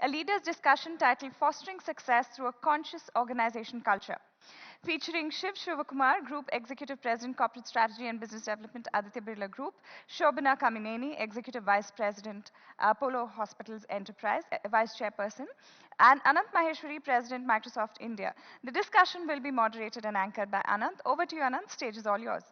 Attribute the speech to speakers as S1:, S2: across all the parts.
S1: a leaders' discussion titled Fostering Success Through a Conscious Organization Culture, featuring Shivakumar, Group Executive President, Corporate Strategy and Business Development, Aditya Birla Group; Shobana Kamineni, Executive Vice President, Apollo Hospitals Enterprise, Vice Chairperson; and Anant Maheshwari, President, Microsoft India. The discussion will be moderated and anchored by Anant. Over to you, Anant. Stage is all yours.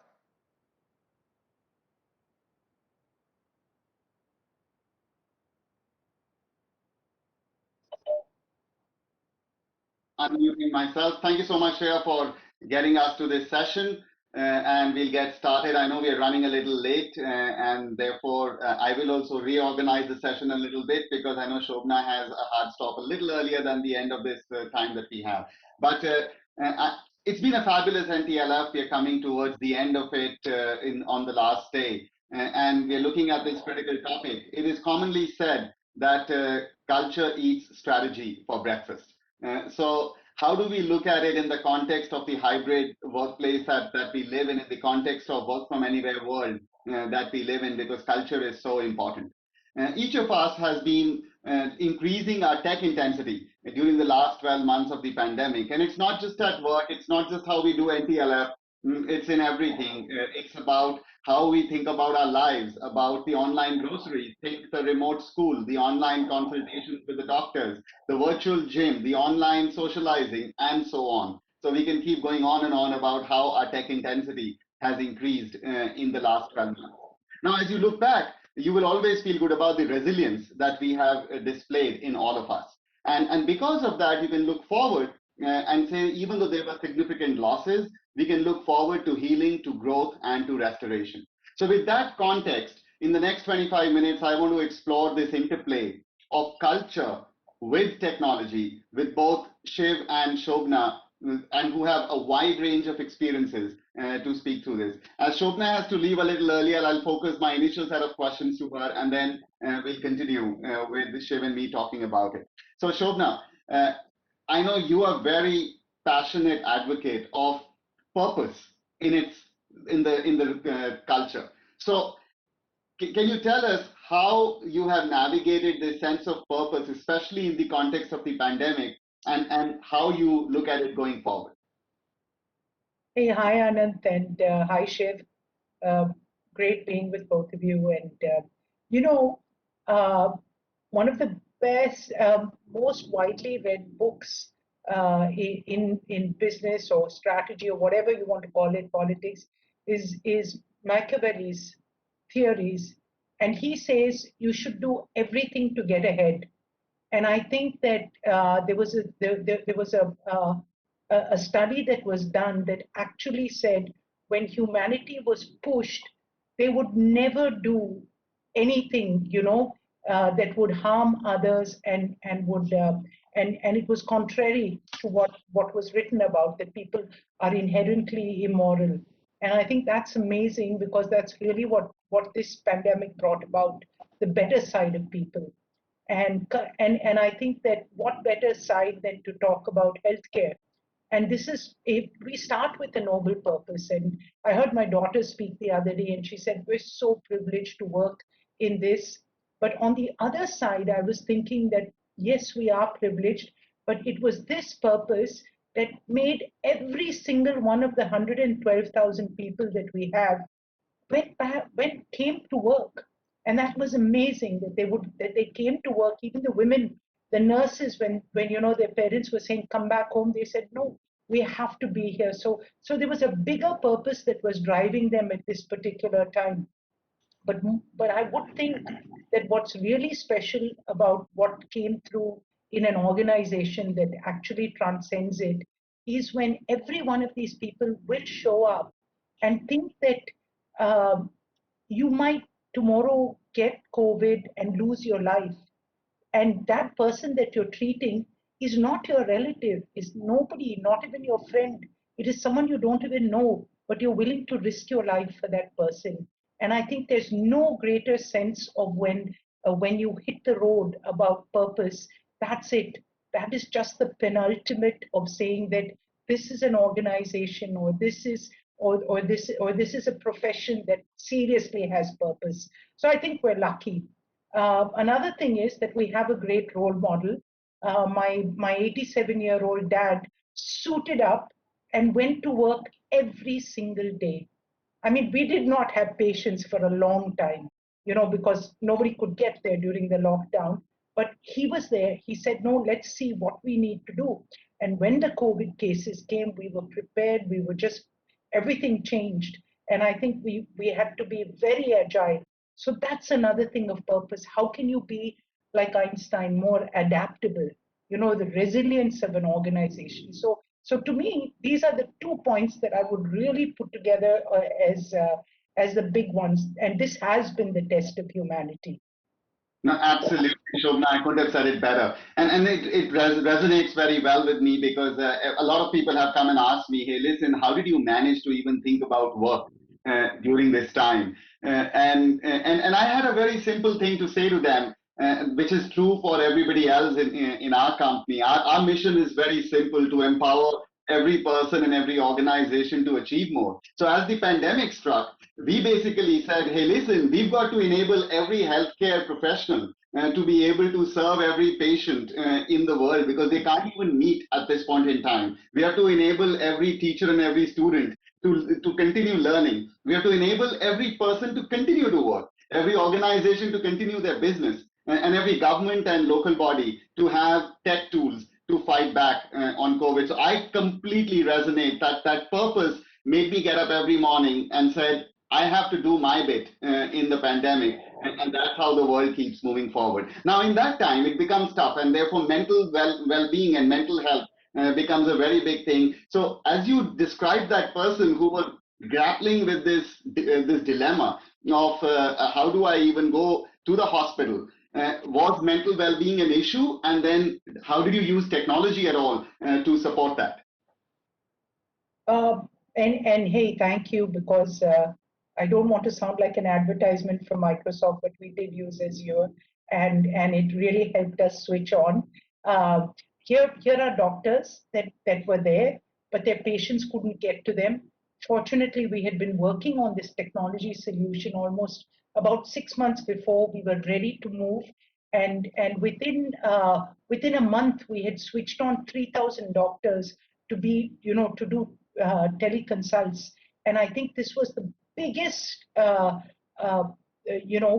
S2: Unmuting myself. Thank you so much, Shreya, for getting us to this session. And we'll get started. I know we are running a little late, and therefore I will also reorganize the session a little bit because I know Shobana has a hard stop a little earlier than the end of this time that we have. But it's been a fabulous NTLF. We are coming towards the end of it on the last day, and we are looking at this critical topic. It is commonly said that culture eats strategy for breakfast. So how do we look at it in the context of the hybrid workplace that we live in the context of work from anywhere world that we live in, because culture is so important. Each of us has been increasing our tech intensity during the last 12 months of the pandemic. And it's not just at work, it's not just how we do NTLF, it's in everything. It's about how we think about our lives, about the online groceries, think the remote school, the online consultations with the doctors, the virtual gym, the online socializing, and so on. So we can keep going on and on about how our tech intensity has increased in the last 12 months. Now, as you look back, you will always feel good about the resilience that we have displayed in all of us. And because of that, you can look forward and say, even though there were significant losses, we can look forward to healing, to growth, and to restoration. So with that context, in the next 25 minutes, I want to explore this interplay of culture with technology with both Shiv and Shobana, and who have a wide range of experiences to speak through this. As Shobana has to leave a little earlier, I'll focus my initial set of questions to her, and then we'll continue with Shiv and me talking about it. So Shobana, I know you are very passionate advocate of purpose in the culture. So can you tell us how you have navigated this sense of purpose, especially in the context of the pandemic, and how you look at it going forward?
S3: Hey, hi Anant, and hi Shiv. Great being with both of you. And one of the best, most widely read books in business or strategy or whatever you want to call it, politics, is Machiavelli's theories. And he says you should do everything to get ahead. And I think that there was a study that was done that actually said when humanity was pushed, they would never do anything, that would harm others and it was contrary to what was written about, that people are inherently immoral. And I think that's amazing, because that's really what this pandemic brought about, the better side of people. And I think that what better side than to talk about healthcare. And this is, if we start with a noble purpose. And I heard my daughter speak the other day, and she said, we're so privileged to work in this. But on the other side, I was thinking that, yes, we are privileged, but it was this purpose that made every single one of the 112,000 people that we have came to work. And that was amazing that they came to work. Even the women, the nurses, when their parents were saying, come back home, they said, no, we have to be here. So there was a bigger purpose that was driving them at this particular time. But I would think that what's really special about what came through in an organization that actually transcends it is when every one of these people will show up and think that you might tomorrow get COVID and lose your life. And that person that you're treating is not your relative, is nobody, not even your friend. It is someone you don't even know, but you're willing to risk your life for that person. And I think there's no greater sense of when you hit the road about purpose. That's it. That is just the penultimate of saying that this is an organization, or this is this is a profession that seriously has purpose. So I think we're lucky. Another thing is that we have a great role model. My 87-year-old dad suited up and went to work every single day. I mean, we did not have patients for a long time, because nobody could get there during the lockdown. But he was there. He said, no, let's see what we need to do. And when the COVID cases came, we were prepared. We were just, everything changed. And I think we had to be very agile. So that's another thing of purpose. How can you be, like Einstein, more adaptable? The resilience of an organization. So to me, these are the 2 points that I would really put together as the big ones. And this has been the test of humanity.
S2: No, absolutely, Shobana. I couldn't have said it better. And it resonates very well with me because a lot of people have come and asked me, hey, listen, how did you manage to even think about work during this time? And I had a very simple thing to say to them, which is true for everybody else in our company. Our mission is very simple: to empower every person and every organization to achieve more. So as the pandemic struck, we basically said, hey, listen, we've got to enable every healthcare professional to be able to serve every patient in the world, because they can't even meet at this point in time. We have to enable every teacher and every student to continue learning. We have to enable every person to continue to work, every organization to continue their business, and every government and local body to have tech tools to fight back on COVID. So I completely resonate that purpose made me get up every morning and said, I have to do my bit in the pandemic, and that's how the world keeps moving forward. Now, in that time, it becomes tough, and therefore mental well-being and mental health becomes a very big thing. So as you described that person who was grappling with this dilemma of how do I even go to the hospital, was mental well-being an issue? And then how did you use technology at all to support that?
S3: And hey, thank you, because I don't want to sound like an advertisement for Microsoft, but we did use Azure, and it really helped us switch on. Here are doctors that were there, but their patients couldn't get to them. Fortunately, we had been working on this technology solution almost about 6 months before we were ready to move, and within a month we had switched on 3,000 doctors to be to do teleconsults. And I think this was the biggest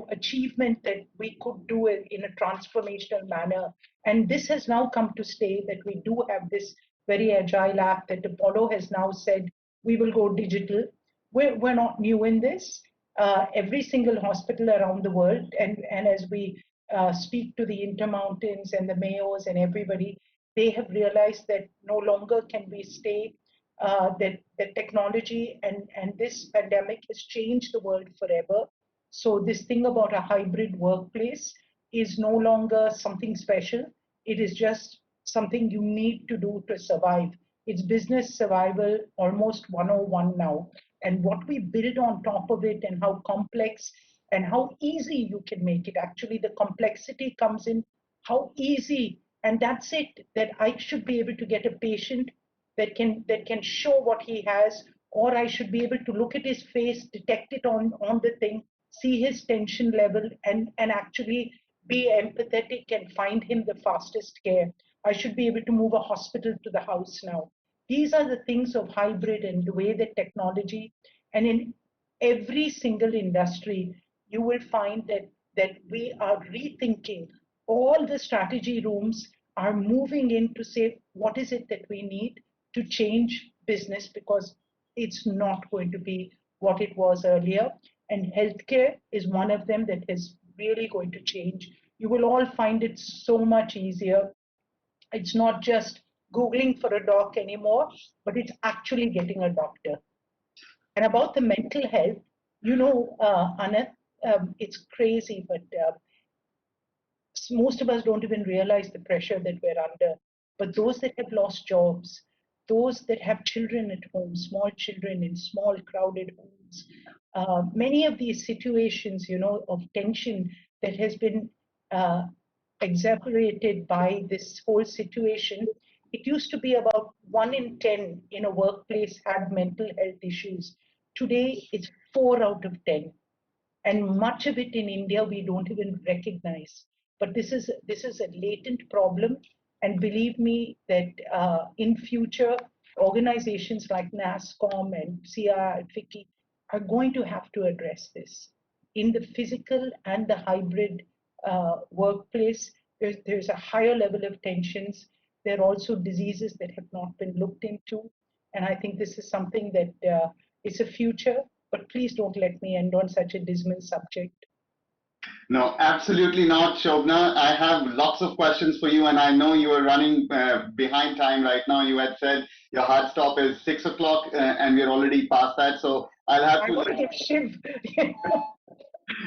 S3: achievement that we could do in a transformational manner. And this has now come to stay, that we do have this very agile app that Apollo has now said we will go digital. We're not new in this. Every single hospital around the world, and as we speak to the Intermountains and the Mayos and everybody, they have realized that no longer can we stay, that technology and this pandemic has changed the world forever. So this thing about a hybrid workplace is no longer something special. It is just something you need to do to survive. It's business survival almost 101 now. And what we build on top of it, and how complex and how easy you can make it. Actually, the complexity comes in how easy, and that's it, that I should be able to get a patient that can show what he has, or I should be able to look at his face, detect it on the thing, see his tension level, and actually be empathetic and find him the fastest care. I should be able to move a hospital to the house now. These are the things of hybrid and the way that technology, and in every single industry, you will find that we are rethinking. All the strategy rooms are moving in to say, what is it that we need to change business, because it's not going to be what it was earlier. And healthcare is one of them that is really going to change. You will all find it so much easier. It's not just Googling for a doc anymore, but it's actually getting a doctor. And about the mental health, Anant, it's crazy, but most of us don't even realize the pressure that we're under. But those that have lost jobs, those that have children at home, small children in small crowded homes, many of these situations, of tension that has been exacerbated by this whole situation. It used to be about 1 in 10 in a workplace had mental health issues. Today, it's 4 out of 10. And much of it in India we don't even recognize. But this is a latent problem, and believe me that in future organizations like NASSCOM and CR and FICCI are going to have to address this. In the physical and the hybrid workplace, there's a higher level of tensions. There are also diseases that have not been looked into. And I think this is something that is a future, but please don't let me end on such a dismal subject.
S2: No, absolutely not, Shobana. I have lots of questions for you, and I know you are running behind time right now. You had said your hard stop is 6 o'clock, and we're already past that. So I'll have to.
S3: I want to get Shiv.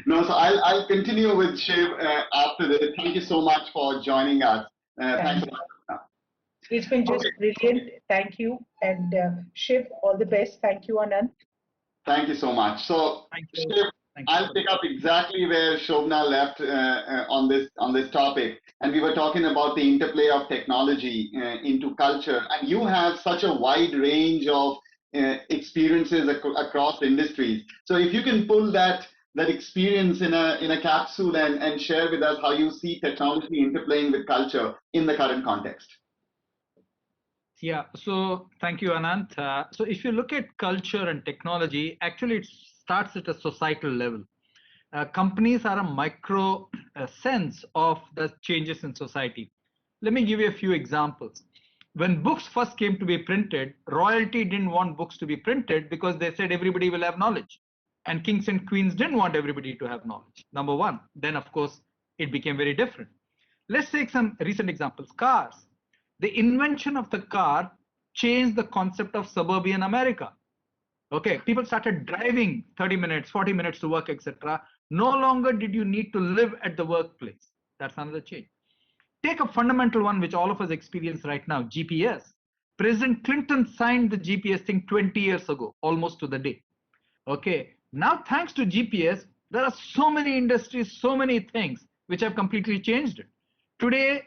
S2: No, so I'll continue with Shiv after this. Thank you so much for joining us. Thanks a lot.
S3: It's been just brilliant. Thank you. And Shiv, all the best. Thank you, Anant.
S2: Thank you so much. So, Shiv, I'll pick up exactly where Shobana left on this topic. And we were talking about the interplay of technology into culture. And you have such a wide range of experiences across industries. So if you can pull that experience in a capsule and share with us how you see technology interplaying with culture in the current context.
S4: Yeah, so thank you, Anant. So if you look at culture and technology, actually it starts at a societal level. Companies are a micro sense of the changes in society. Let me give you a few examples. When books first came to be printed, royalty didn't want books to be printed because they said everybody will have knowledge. And kings and queens didn't want everybody to have knowledge, number one. Then, of course, it became very different. Let's take some recent examples. Cars. The invention of the car changed the concept of suburban America. Okay, people started driving 30 minutes, 40 minutes to work, etc. No longer did you need to live at the workplace. That's another change. Take a fundamental one, which all of us experience right now, GPS. President Clinton signed the GPS thing 20 years ago, almost to the day. Okay, now thanks to GPS, there are so many industries, so many things which have completely changed it. Today,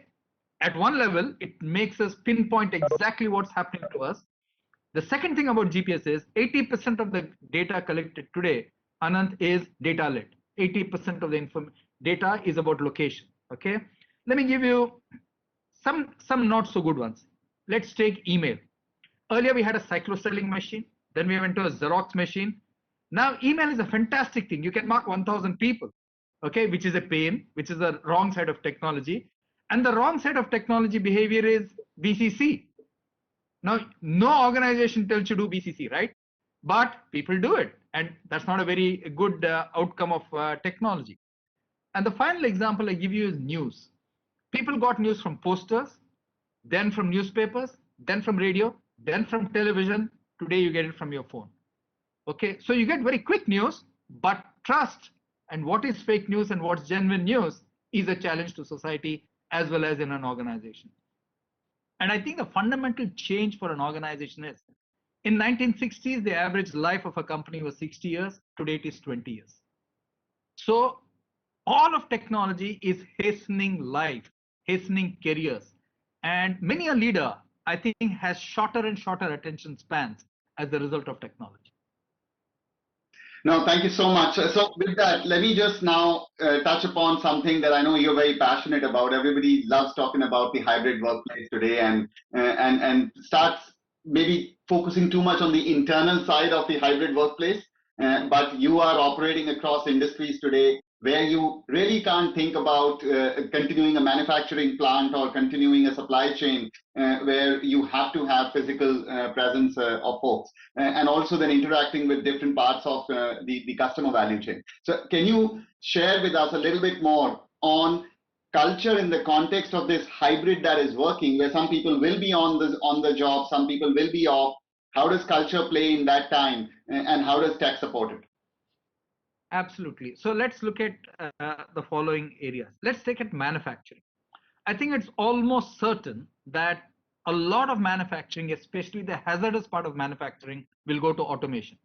S4: at one level, it makes us pinpoint exactly what's happening to us. The second thing about GPS is 80% of the data collected today, Anant, is data-led. 80% of the data is about location. Okay, let me give you some not so good ones. Let's take email. Earlier we had a cycloselling machine, then we went to a Xerox machine. Now email is a fantastic thing. You can mark 1,000 people, okay, which is a pain, which is the wrong side of technology. And the wrong side of technology behavior is BCC. Now, no organization tells you to do BCC, right? But people do it. And that's not a very good outcome of technology. And the final example I give you is news. People got news from posters, then from newspapers, then from radio, then from television. Today, you get it from your phone. Okay, so you get very quick news, but trust and what is fake news and what's genuine news is a challenge to society as well as in an organization. And I think the fundamental change for an organization is, in 1960s, the average life of a company was 60 years. Today it is 20 years. So all of technology is hastening life, hastening careers. And many a leader, I think, has shorter and shorter attention spans as a result of technology.
S2: No, thank you so much. So with that, let me just now touch upon something that I know you're very passionate about. Everybody loves talking about the hybrid workplace today and starts maybe focusing too much on the internal side of the hybrid workplace. But you are operating across industries today where you really can't think about continuing a manufacturing plant or continuing a supply chain where you have to have physical presence of folks and also then interacting with different parts of the customer value chain. So can you share with us a little bit more on culture in the context of this hybrid that is working, where some people will be on the job, some people will be off? How does culture play in that time and how does tech support it?
S4: Absolutely. So let's look at the following areas. Let's take it manufacturing. I think it's almost certain that a lot of manufacturing, especially the hazardous part of manufacturing, will go to automation,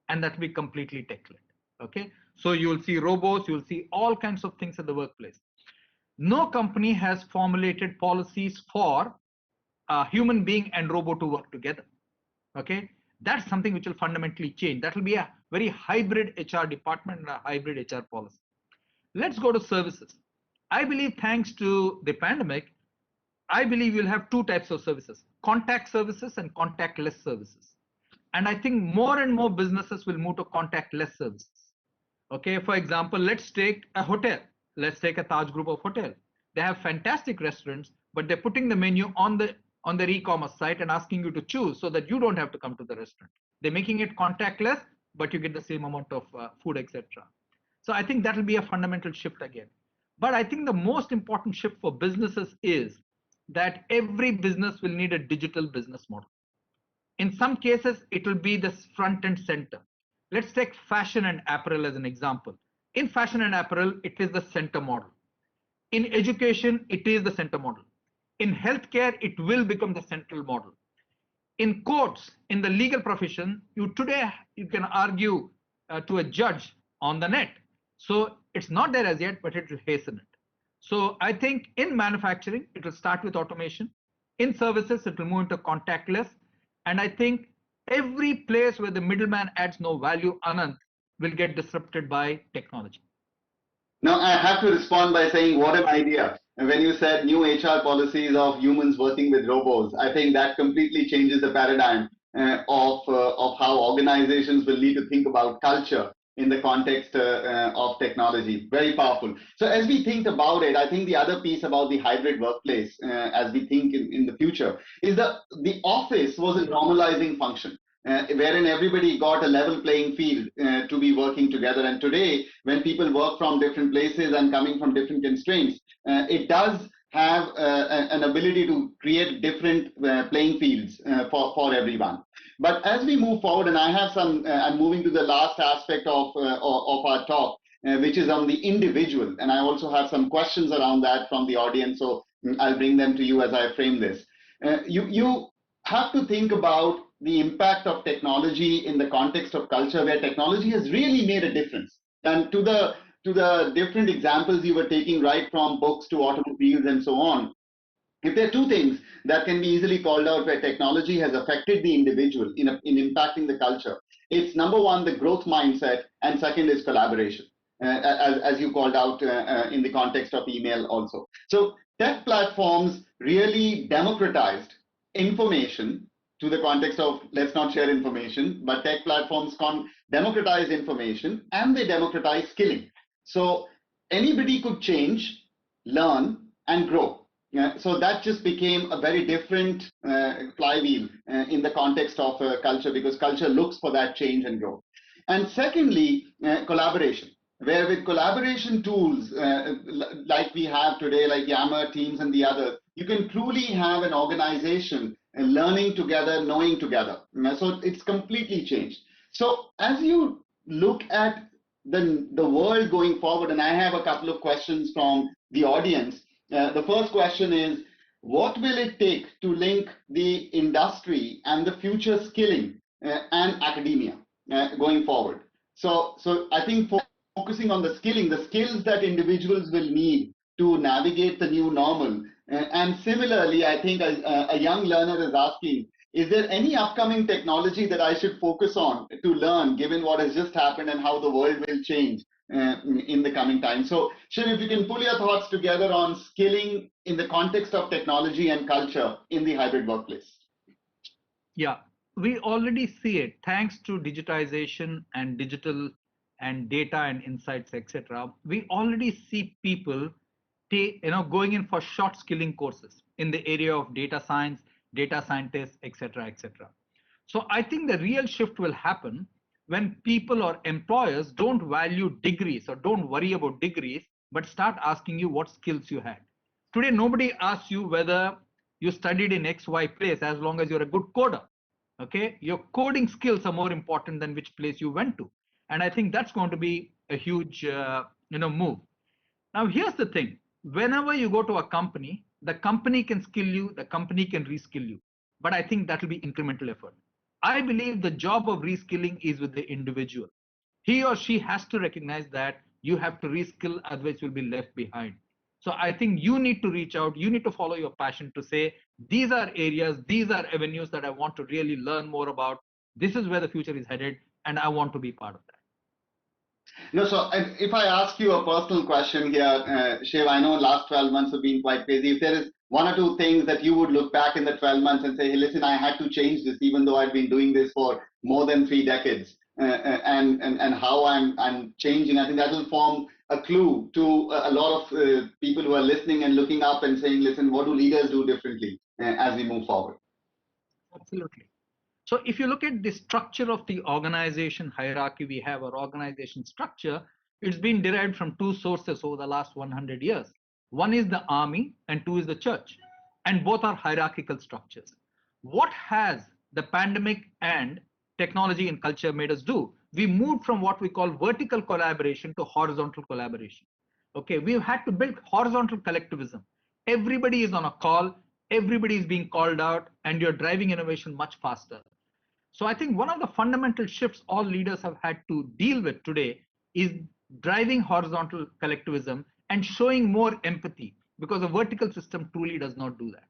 S4: and that will be completely tech-led. Okay, so you'll see robots, you'll see all kinds of things at the workplace. No company has formulated policies for a human being and robot to work together. Okay, that's something which will fundamentally change. That will be a very hybrid HR department and a hybrid HR policy. Let's go to services. I believe thanks to the pandemic, I believe you'll have two types of services, contact services and contactless services. And I think more and more businesses will move to contactless services. Okay, for example, let's take a hotel. Let's take a Taj group of hotel. They have fantastic restaurants, but they're putting the menu on their e-commerce site and asking you to choose so that you don't have to come to the restaurant. They're making it contactless, but you get the same amount of food, etc. So I think that will be a fundamental shift again. But I think the most important shift for businesses is that every business will need a digital business model. In some cases, it will be the front and center. Let's take fashion and apparel as an example. In fashion and apparel, it is the center model. In education, it is the center model. In healthcare, it will become the central model. In courts, in the legal profession, you can argue to a judge on the net. So it's not there as yet, but it will hasten it. So I think in manufacturing, it will start with automation. In services, it will move into contactless. And I think every place where the middleman adds no value, Anant, will get disrupted by technology.
S2: Now, I have to respond by saying, what an idea. And when you said new HR policies of humans working with robots, I think that completely changes the paradigm of how organizations will need to think about culture in the context of technology. Very powerful. So as we think about it, I think the other piece about the hybrid workplace, as we think in the future, is that the office was a normalizing function. Wherein everybody got a level playing field to be working together. And today, when people work from different places and coming from different constraints, it does have an ability to create different playing fields for everyone. But as we move forward, and I have I'm moving to the last aspect of our talk, which is on the individual. And I also have some questions around that from the audience. So I'll bring them to you as I frame this. You have to think about the impact of technology in the context of culture, where technology has really made a difference. And to the different examples you were taking, right from books to automobiles and so on, if there are two things that can be easily called out where technology has affected the individual in impacting the culture, it's number one, the growth mindset, and second is collaboration, as you called out in the context of email also. So tech platforms really democratized information to the context of let's not share information, but tech platforms democratize information and they democratize skilling. So anybody could change, learn, and grow. So that just became a very different flywheel in the context of culture, because culture looks for that change and growth. And secondly, collaboration, where with collaboration tools like we have today, like Yammer, Teams, and the others, you can truly have an organization learning together, knowing together. So it's completely changed. So as you look at the world going forward, and I have a couple of questions from the audience. The first question is, what will it take to link the industry and the future skilling and academia going forward? So I think focusing on the skills that individuals will need to navigate the new normal. And similarly, I think a young learner is asking, is there any upcoming technology that I should focus on to learn, given what has just happened and how the world will change in the coming time? So Shiv, if you can pull your thoughts together on skilling in the context of technology and culture in the hybrid workplace.
S4: Yeah, we already see it thanks to digitization and digital and data and insights, etc. We already see people going in for short skilling courses in the area of data science, data scientists, etc., etc. So I think the real shift will happen when people or employers don't value degrees or don't worry about degrees, but start asking you what skills you had. Today, nobody asks you whether you studied in XY place as long as you're a good coder. Okay, your coding skills are more important than which place you went to. And I think that's going to be a huge move. Now, here's the thing. Whenever you go to a company, the company can skill you, the company can reskill you. But I think that will be incremental effort. I believe the job of reskilling is with the individual. He or she has to recognize that you have to reskill, otherwise you'll be left behind. So I think you need to reach out, you need to follow your passion to say, these are areas, these are avenues that I want to really learn more about. This is where the future is headed. and I want to be part of that.
S2: No, so if I ask you a personal question here, Shiv, I know last 12 months have been quite crazy. If there is one or two things that you would look back in the 12 months and say, hey, listen, I had to change this, even though I've been doing this for more than 3 decades, and how I'm changing, I think that will form a clue to a lot of people who are listening and looking up and saying, listen, what do leaders do differently as we move forward?
S4: Absolutely. So if you look at the structure of the organization hierarchy we have, or organization structure, it's been derived from 2 sources over the last 100 years. One is the army and 2 is the church, and both are hierarchical structures. What has the pandemic and technology and culture made us do? We moved from what we call vertical collaboration to horizontal collaboration. Okay, we've had to build horizontal collectivism. Everybody is on a call, everybody is being called out, and you're driving innovation much faster. So I think one of the fundamental shifts all leaders have had to deal with today is driving horizontal collectivism and showing more empathy, because a vertical system truly does not do that.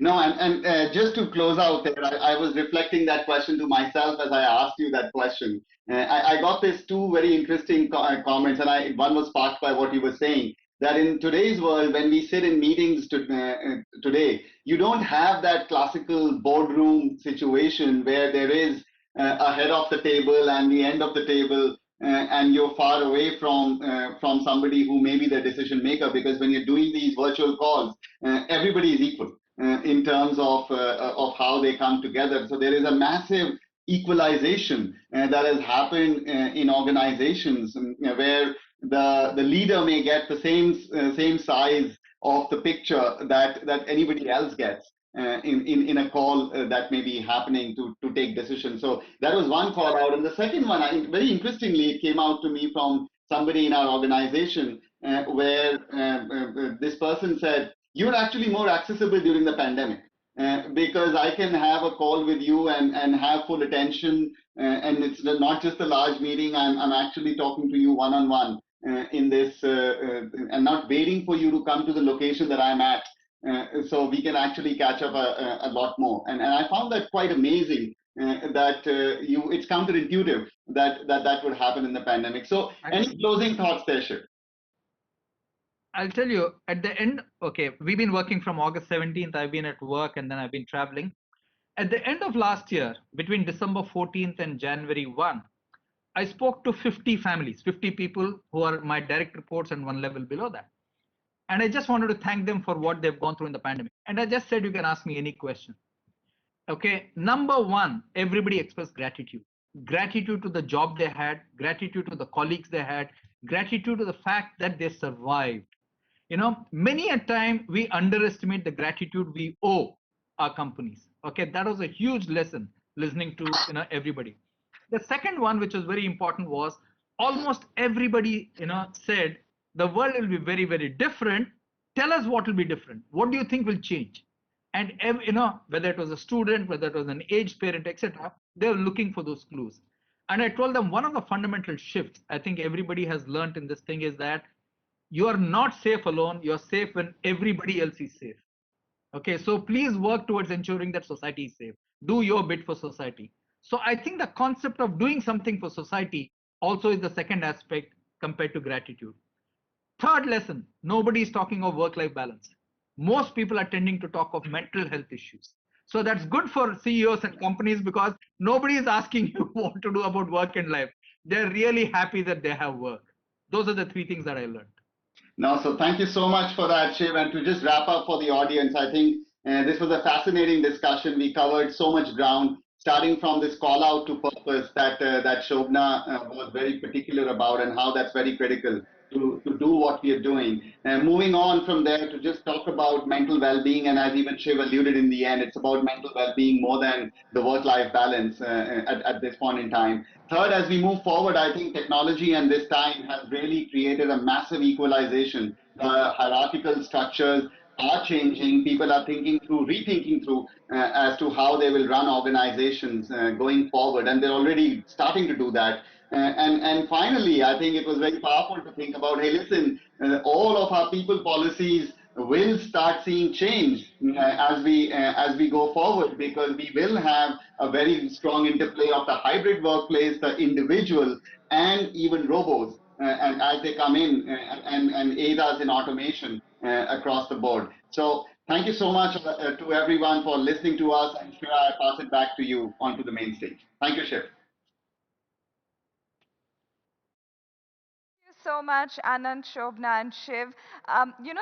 S2: No, and just to close out there, I was reflecting that question to myself as I asked you that question. I got these 2 very interesting comments, and one was sparked by what you were saying, that in today's world, when we sit in meetings today, you don't have that classical boardroom situation where there is a head of the table and the end of the table, and you're far away from somebody who may be the decision maker, because when you're doing these virtual calls, everybody is equal in terms of how they come together. So there is a massive equalization that has happened in organizations where the leader may get the same size of the picture that anybody else gets in a call that may be happening to take decisions. So that was one call out. And the second one, very interestingly, it came out to me from somebody in our organization where this person said, you're actually more accessible during the pandemic because I can have a call with you and have full attention, and it's not just a large meeting. I'm actually talking to you one-on-one in this, and not waiting for you to come to the location that I'm at, so we can actually catch up a lot more. And I found that quite amazing. That it's counterintuitive that would happen in the pandemic. So any closing thoughts there, Shiv?
S4: I'll tell you at the end, okay, we've been working from August 17th. I've been at work and then I've been traveling. At the end of last year, between December 14th and January 1, I spoke to 50 families, 50 people who are my direct reports and 1 level below that. And I just wanted to thank them for what they've gone through in the pandemic. And I just said, you can ask me any question. Okay, number 1, everybody expressed gratitude. Gratitude to the job they had, gratitude to the colleagues they had, gratitude to the fact that they survived. You know, many a time we underestimate the gratitude we owe our companies. Okay, that was a huge lesson listening to everybody. The second one, which was very important, was almost everybody said the world will be very, very different. Tell us what will be different. What do you think will change? And whether it was a student, whether it was an aged parent, etc., they were looking for those clues. And I told them one of the fundamental shifts I think everybody has learned in this thing is that you are not safe alone. You're safe when everybody else is safe. Okay, so please work towards ensuring that society is safe. Do your bit for society. So I think the concept of doing something for society also is the second aspect compared to gratitude. Third lesson, nobody is talking of work-life balance. Most people are tending to talk of mental health issues. So that's good for CEOs and companies because nobody is asking you what to do about work and life. They're really happy that they have work. Those are the 3 things that I learned.
S2: No, so thank you so much for that, Shiv. And to just wrap up for the audience, I think this was a fascinating discussion. We covered so much ground, starting from this call out to purpose that Shobana was very particular about, and how that's very critical to do what we are doing. And moving on from there to just talk about mental well-being, and as even Shiv alluded in the end, it's about mental well-being more than the work-life balance at this point in time. Third, as we move forward, I think technology and this time has really created a massive equalization. Hierarchical structures are changing. People are rethinking through as to how they will run organizations going forward, and they're already starting to do that. And finally, I think it was very powerful to think about, hey, listen, all of our people policies will start seeing change as we go forward, because we will have a very strong interplay of the hybrid workplace, the individual, and even robots, and as they come in and aid us in automation across the board. So thank you so much to everyone for listening to us, and Shiva, I pass it back to you onto the main stage. Thank you, Shiv.
S1: You so much, Anant, Shobana, and Shiv.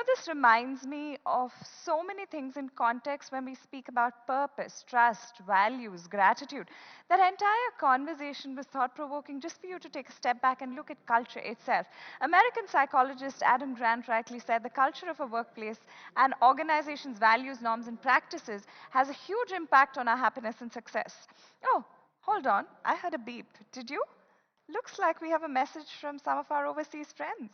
S1: This reminds me of so many things in context when we speak about purpose, trust, values, gratitude. That entire conversation was thought provoking just for you to take a step back and look at culture itself. American psychologist Adam Grant rightly said the culture of a workplace and organization's values, norms, and practices has a huge impact on our happiness and success. Oh, hold on. I heard a beep. Did you? Looks like we have a message from some of our overseas friends.